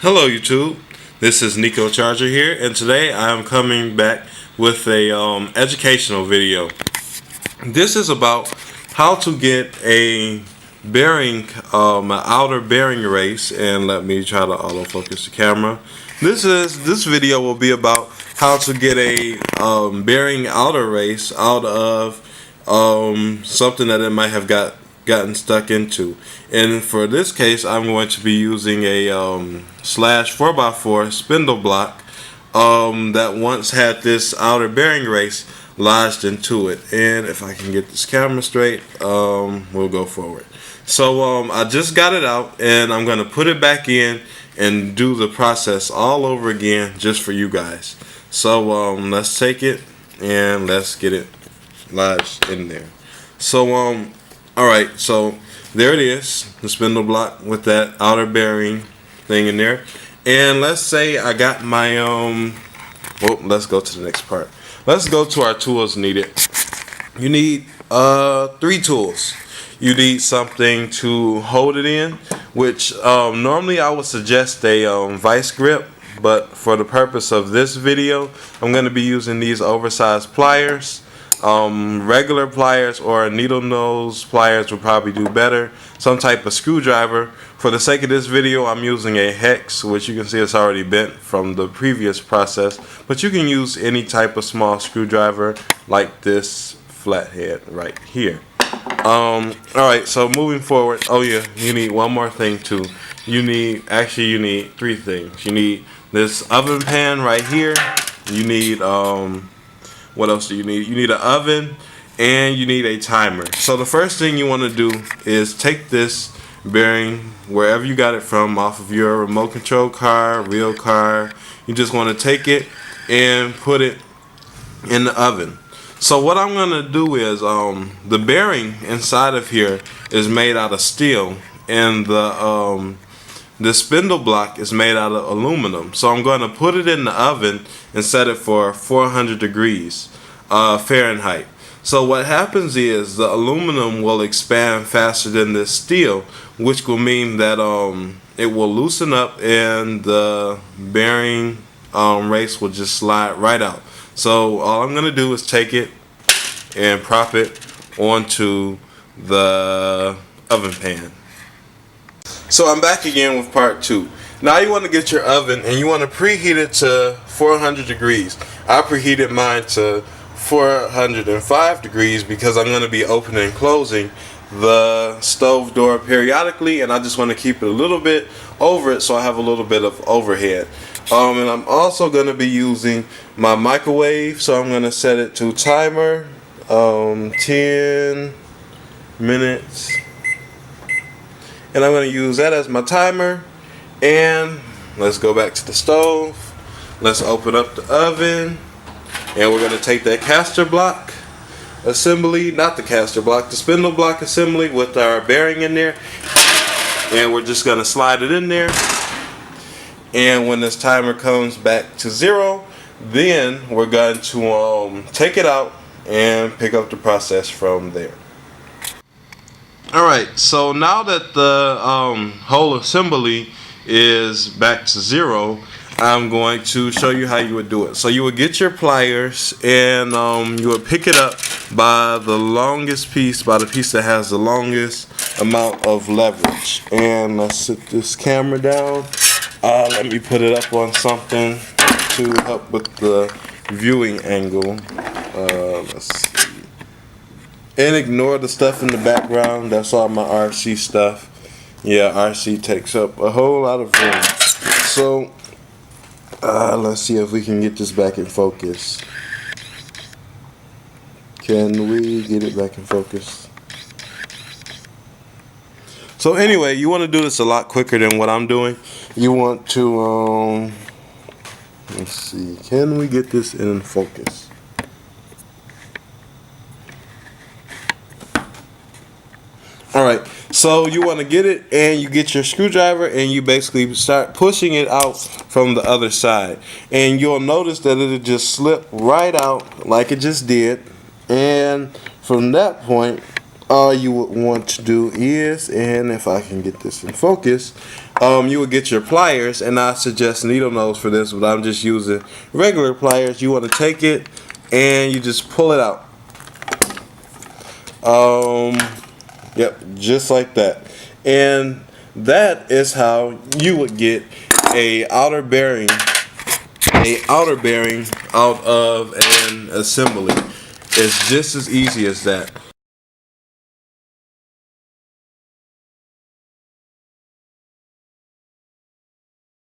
Hello YouTube, this is Nico Charger here, and today I am coming back with a educational video. This is about how to get a bearing, an outer bearing race, and let me try to autofocus the camera. This video will be about how to get a bearing outer race out of something that it might have gotten stuck into. And for this case, I'm going to be using a slash 4x4 spindle block that once had this outer bearing race lodged into it. And if I can get this camera straight, we'll go forward. So I just got it out, and I'm going to put it back in and do the process all over again just for you guys. So let's take it and let's get it lodged in there. So alright, so there it is, the spindle block with that outer bearing thing in there. And let's say I got my well, let's go to the next part. Let's go to our tools needed. You need 3 tools. You need something to hold it in, which normally I would suggest a vice grip, but for the purpose of this video, I'm going to be using these oversized pliers. Regular pliers or needle nose pliers would probably do better. Some type of screwdriver. For the sake of this video, I'm using a hex, which you can see it's already bent from the previous process, but you can use any type of small screwdriver like this flathead right here. Alright, so moving forward, oh yeah, you need one more thing too. You need 3 things. You need this oven pan right here. You need what else do you need? You need an oven and you need a timer. So the first thing you want to do is take this bearing wherever you got it from, off of your remote control car, real car. You just want to take it and put it in the oven. So what I'm going to do is the bearing inside of here is made out of steel, and the spindle block is made out of aluminum. So I'm going to put it in the oven and set it for 400 degrees Fahrenheit. So what happens is the aluminum will expand faster than this steel, which will mean that it will loosen up and the bearing race will just slide right out. So all I'm going to do is take it and prop it onto the oven pan. So I'm back again with part 2. Now you want to get your oven and you want to preheat it to 400 degrees. I preheated mine to 405 degrees because I'm going to be opening and closing the stove door periodically, and I just want to keep it a little bit over it so I have a little bit of overhead. And I'm also going to be using my microwave, so I'm going to set it to timer 10 minutes. And I'm going to use that as my timer. And let's go back to the stove. Let's open up the oven. And we're going to take that caster block assembly, not the caster block, the spindle block assembly with our bearing in there. And we're just going to slide it in there. And when this timer comes back to 0, then we're going to take it out and pick up the process from there. Alright, so now that the whole assembly is back to 0, I'm going to show you how you would do it. So you would get your pliers and you would pick it up by the longest piece, by the piece that has the longest amount of leverage. And let's sit this camera down. Let me put it up on something to help with the viewing angle. Let's see. And ignore the stuff in the background. That's all my RC stuff. Yeah, RC takes up a whole lot of room. So let's see if we can get this back in focus. Can we get it back in focus? So anyway, you want to do this a lot quicker than what I'm doing. You want to let's see, can we get this in focus? Alright, so you want to get it and you get your screwdriver and you basically start pushing it out from the other side. And you'll notice that it'll just slip right out like it just did. And from that point, all you would want to do is, and if I can get this in focus, you would get your pliers, and I suggest needle nose for this, but I'm just using regular pliers. You want to take it and you just pull it out. Yep, just like that. And that is how you would get a outer bearing out of an assembly. It's just as easy as that.